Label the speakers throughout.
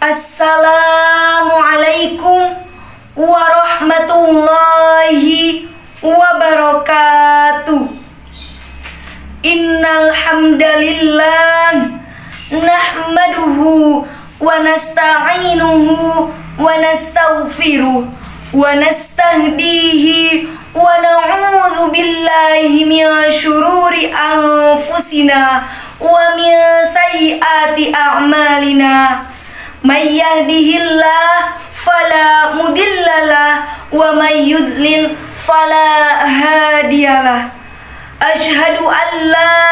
Speaker 1: Assalamualaikum warahmatullahi wabarakatuh. Innal hamdalillah nahmaduhu wa nasta'inuhu wa nastaghfiruh wa nastahdihi wa na'udzu billahi min syururi anfusina wa min sayyiati a'malina. May yahdihillah fala mudhillalah wa may yudlil fala hadiyalah. Asyhadu an la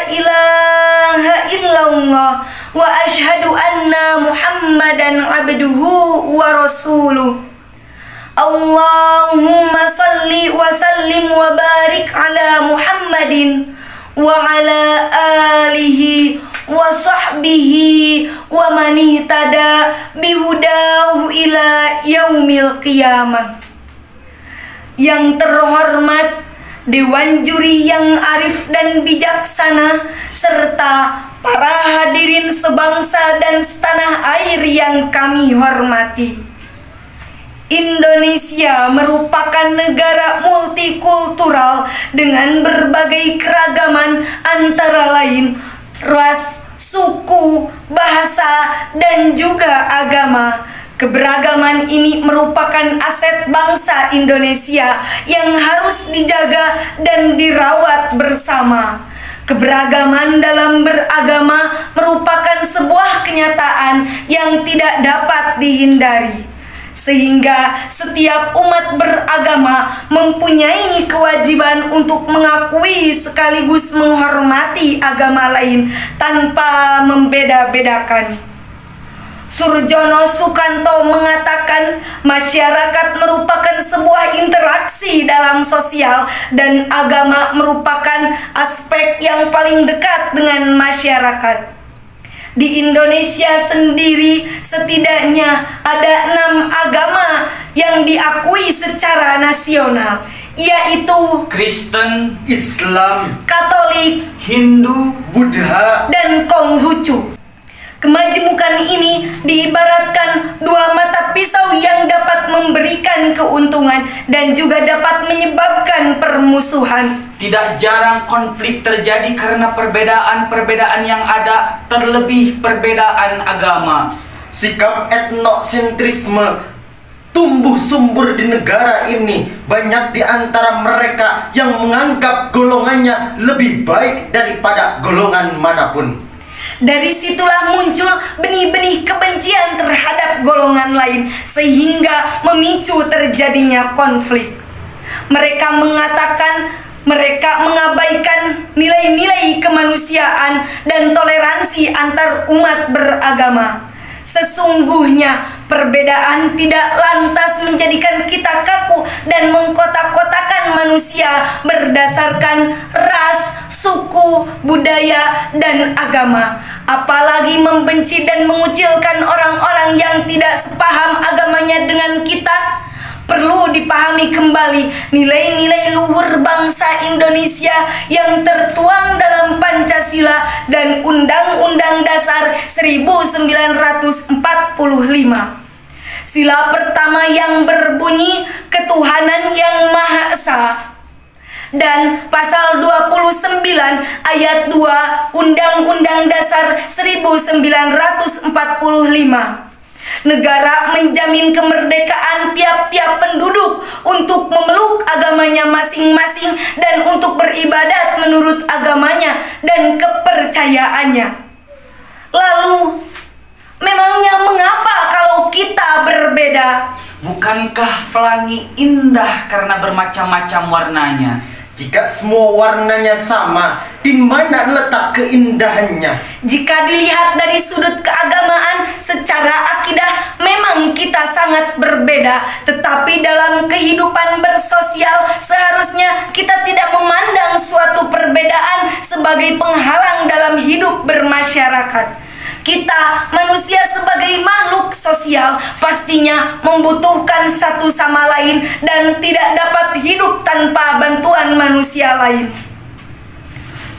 Speaker 1: ilaha illallah wa asyhadu anna Muhammadan abduhu wa rasuluh. Allahumma salli wa sallim wa barik ala Muhammadin wa ala alihi wa sahbihi wa man ihtada bihudahu ila yaumil qiyamah. Yang terhormat Dewan Juri yang arif dan bijaksana, serta para hadirin sebangsa dan setanah air yang kami hormati. Indonesia merupakan negara multikultural dengan berbagai keragaman antara lain ras, suku, bahasa, dan juga agama. Keberagaman ini merupakan aset bangsa Indonesia yang harus dijaga dan dirawat bersama. Keberagaman dalam beragama merupakan sebuah kenyataan yang tidak dapat dihindari, sehingga setiap umat beragama mempunyai kewajiban untuk mengakui sekaligus menghormati agama lain tanpa membeda-bedakan. Surjono Sukanto mengatakan masyarakat merupakan sebuah interaksi dalam sosial dan agama merupakan aspek yang paling dekat dengan masyarakat. Di Indonesia sendiri setidaknya ada 6 agama yang diakui secara nasional, yaitu Kristen,
Speaker 2: Islam,
Speaker 1: Katolik,
Speaker 2: Hindu, Buddha,
Speaker 1: dan Konghucu. Kemajemukan ini diibaratkan dua mata pisau yang dapat memberikan keuntungan dan juga dapat menyebabkan permusuhan.
Speaker 2: Tidak jarang konflik terjadi karena perbedaan-perbedaan yang ada, terlebih perbedaan agama. Sikap etnosentrisme tumbuh subur di negara ini. Banyak di antara mereka yang menganggap golongannya lebih baik daripada golongan manapun.
Speaker 1: Dari situlah muncul benih-benih kebencian terhadap golongan lain, sehingga memicu terjadinya konflik. Mereka mengatakan mereka mengabaikan nilai-nilai kemanusiaan dan toleransi antar umat beragama. Sesungguhnya perbedaan tidak lantas menjadikan kita kaku dan mengkotak-kotakan manusia berdasarkan ras, suku, budaya, dan agama. Apalagi membenci dan mengucilkan orang-orang yang tidak sepaham agamanya dengan kita. Perlu dipahami kembali nilai-nilai luhur bangsa Indonesia yang tertuang dalam Pancasila dan Undang-Undang Dasar 1945. Sila pertama yang berbunyi ketuhanan yang Maha Esa, dan pasal 29 ayat 2 Undang-Undang Dasar 1945. Negara menjamin kemerdekaan tiap-tiap penduduk untuk memeluk agamanya masing-masing dan untuk beribadat menurut agamanya dan kepercayaannya. Lalu, memangnya mengapa kalau kita berbeda?
Speaker 2: Bukankah pelangi indah karena bermacam-macam warnanya? Jika semua warnanya sama, di mana letak keindahannya?
Speaker 1: Jika dilihat dari sudut keagamaan, secara akidah memang kita sangat berbeda. Tetapi dalam kehidupan bersosial, seharusnya kita tidak memandang suatu perbedaan sebagai penghalang dalam hidup bermasyarakat. Kita manusia sebagai makhluk sosial pastinya membutuhkan satu sama lain dan tidak dapat hidup tanpa bantuan manusia lain.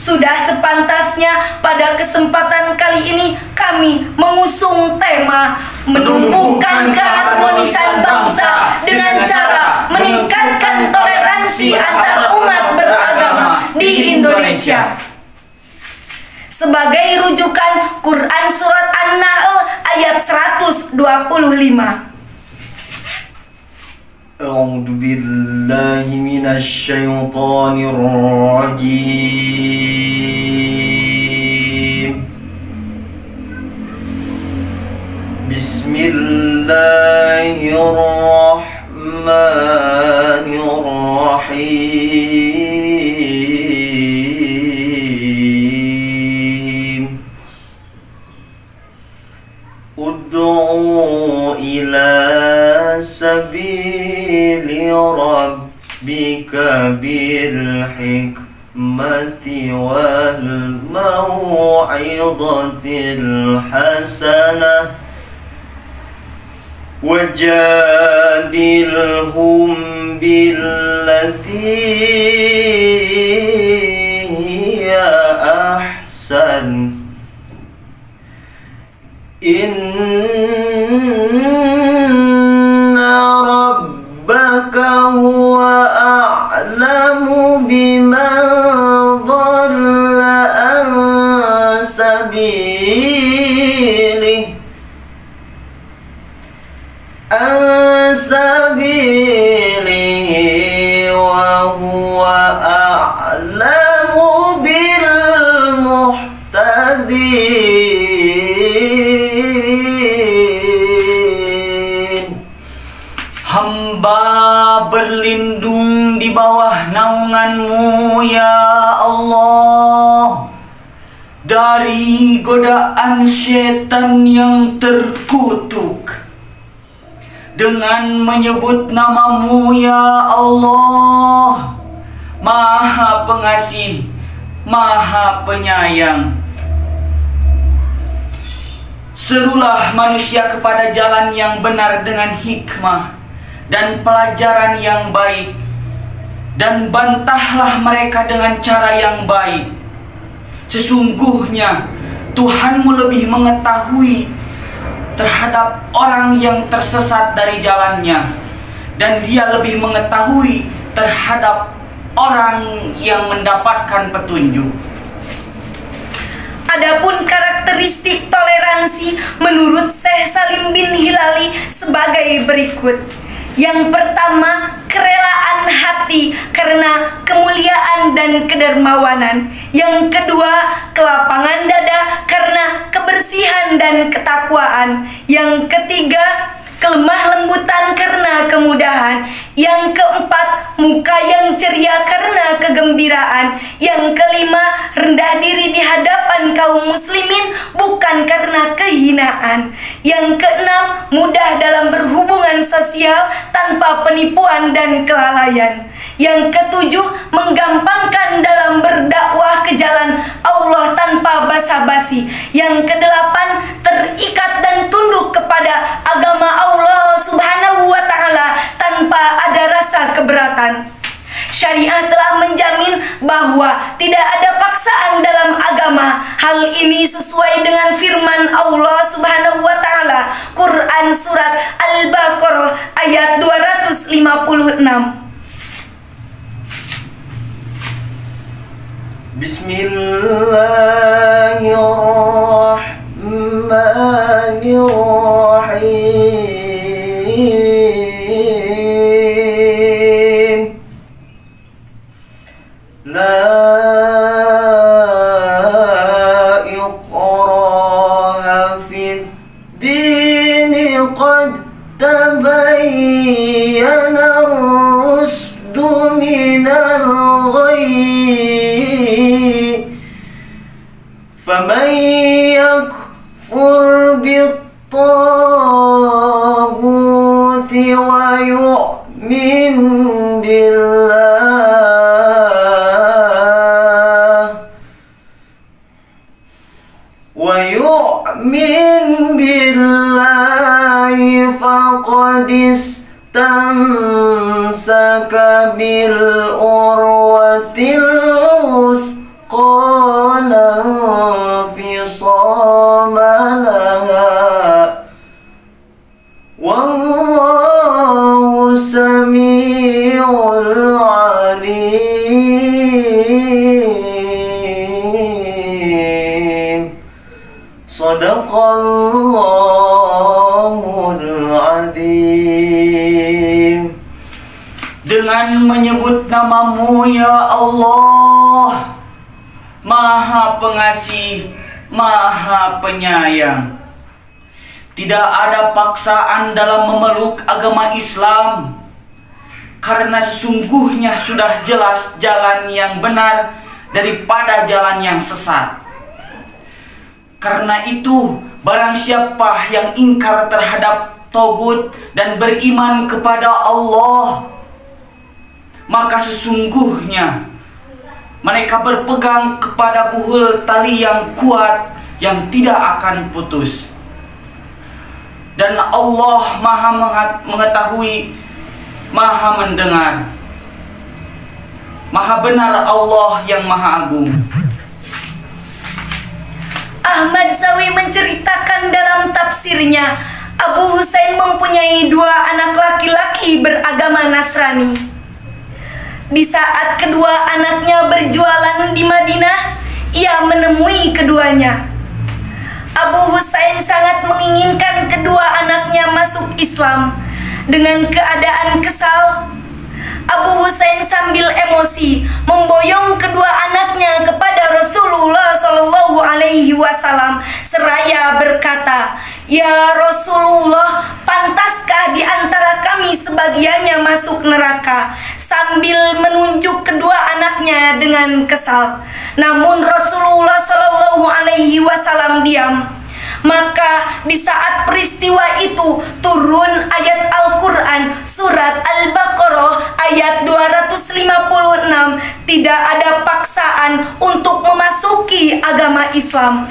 Speaker 1: Sudah sepantasnya pada kesempatan kali ini kami mengusung tema menumbuhkan keharmonisan bangsa dengan cara meningkatkan toleransi antar umat beragama di Indonesia. Sebagai rujukan Quran Surat An-Nahl ayat 125.
Speaker 2: أعوذ بالله من الشيطان الرجيم بسم الله الرحمن الرحيم ادعوا إلى سبيل ربك بالحكمة والموعظة الحسنة وجادلهم بالتي هي أحسن إن ربك هو أعلم بمن ضل عن سبيله وهو أعلم بالمهتدين.
Speaker 3: Hamba berlindung di bawah naungan-Mu ya Allah dari godaan setan yang terkutuk. Dengan menyebut nama-Mu ya Allah, Maha Pengasih, Maha Penyayang. Serulah manusia kepada jalan yang benar dengan hikmah dan pelajaran yang baik, dan bantahlah mereka dengan cara yang baik. Sesungguhnya Tuhanmu lebih mengetahui terhadap orang yang tersesat dari jalannya, dan Dia lebih mengetahui terhadap orang yang mendapatkan petunjuk.
Speaker 1: Adapun karakteristik toleransi menurut Syekh Salim bin Hilali sebagai berikut. Yang pertama, kerelaan hati karena kemuliaan dan kedermawanan. Yang kedua, kelapangan dada karena kebersihan dan ketakwaan. Yang ketiga, kelemah lembutan karena kemudahan. Yang keempat, muka yang ceria karena kegembiraan. Yang kelima, rendah diri di hadapan kaum muslimin bukan karena kehinaan. Yang keenam, mudah dalam berhubungan sosial tanpa penipuan dan kelalaian. Yang ketujuh, menggampangkan dalam berdakwah ke jalan Allah tanpa basa-basi. Yang kedelapan, terikat dan tunduk kepada agama Allah Subhanahu wa Ta'ala tanpa ada rasa keberatan. Syariah telah menjamin bahwa tidak ada paksaan dalam agama. Hal ini sesuai dengan firman Allah Subhanahu wa Ta'ala, Quran Surat Al-Baqarah ayat 256.
Speaker 2: Bismillahirrahmanirrahim. La ikraha fid dini qad tabayyana ar-rusdu minal ghayy. فمن يكفر بالطاغوت ويؤمن بالله فقد استمسك بالعروة الوثقى
Speaker 3: dengan menyebut nama-Mu ya Allah, Maha Pengasih, Maha Penyayang. Tidak ada paksaan dalam memeluk agama Islam, karena sesungguhnya sudah jelas jalan yang benar daripada jalan yang sesat. Karena itu, barang siapa yang ingkar terhadap Togut dan beriman kepada Allah, maka sesungguhnya mereka berpegang kepada buhul tali yang kuat yang tidak akan putus. Dan Allah Maha mengetahui, Maha mendengar. Maha benar Allah yang Maha Agung.
Speaker 1: Ahmad Sawi menceritakan dalam tafsirnya, Abu Husain mempunyai 2 anak laki-laki beragama Nasrani. Di saat kedua anaknya berjualan di Madinah, ia menemui keduanya. Abu Husain sangat menginginkan kedua anaknya masuk Islam. Dengan keadaan kesal, Abu Husain sambil emosi memboyong kedua anaknya kepada Rasulullah Shallallahu Alaihi Wasallam seraya berkata, "Ya Rasulullah, pantaskah di antara kami sebagiannya masuk neraka?" Sambil menunjuk kedua anaknya dengan kesal. Namun Rasulullah Shallallahu Alaihi Wasallam diam. Maka di saat peristiwa itu turun ayat Al-Quran surat Al-Baqarah ayat 256. Tidak ada paksaan untuk memasuki agama Islam.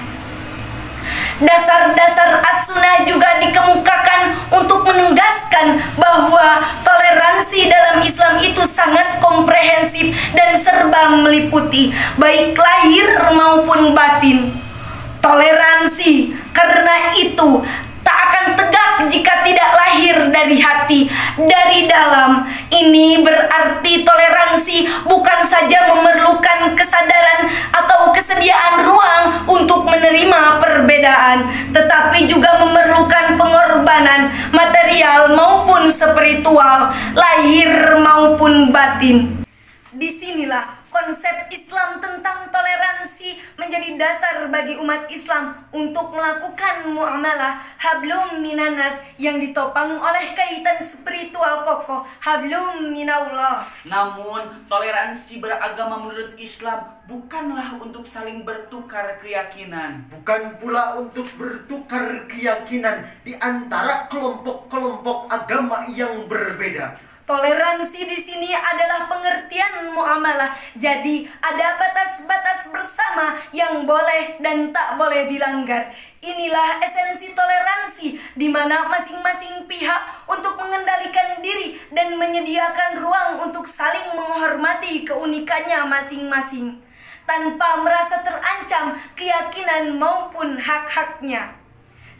Speaker 1: Dasar-dasar as-sunnah juga dikemukakan untuk menegaskan bahwa toleransi dalam Islam itu sangat komprehensif dan serba meliputi, baik lahir maupun batin. Toleransi karena itu tak akan tegak jika tidak lahir dari hati, dari dalam. Ini berarti toleransi bukan saja memerlukan kesadaran atau kesediaan ruang untuk menerima perbedaan, tetapi juga memerlukan pengorbanan material maupun spiritual, lahir maupun batin. Disinilah konsep Islam tentang toleransi menjadi dasar bagi umat Islam untuk melakukan muamalah hablum minanas yang ditopang oleh kaitan spiritual kokoh hablum minallah.
Speaker 3: Namun, toleransi beragama menurut Islam bukanlah untuk saling bertukar keyakinan.
Speaker 2: Bukan pula untuk bertukar keyakinan di antara kelompok-kelompok agama yang berbeda.
Speaker 1: Toleransi di sini adalah pengertian muamalah. Jadi ada batas-batas bersama yang boleh dan tak boleh dilanggar. Inilah esensi toleransi, di mana masing-masing pihak untuk mengendalikan diri dan menyediakan ruang untuk saling menghormati keunikannya masing-masing, tanpa merasa terancam keyakinan maupun hak-haknya.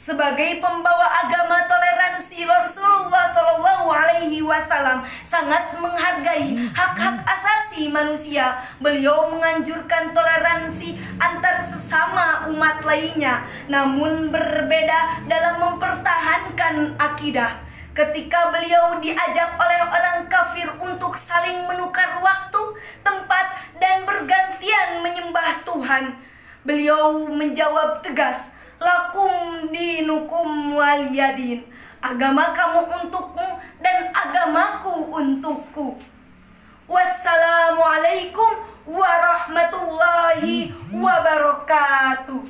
Speaker 1: Sebagai pembawa agama toleransi, Rasulullah Shallallahu Alaihi Wasallam sangat menghargai hak-hak asasi manusia. Beliau menganjurkan toleransi antar sesama umat lainnya, namun berbeda dalam mempertahankan akidah. Ketika beliau diajak oleh orang kafir untuk saling menukar waktu, tempat, dan bergantian menyembah Tuhan, beliau menjawab tegas, "Lakum dinukum waliyadin." Agama kamu untukmu dan agamaku untukku. Wassalamualaikum warahmatullahi wabarakatuh.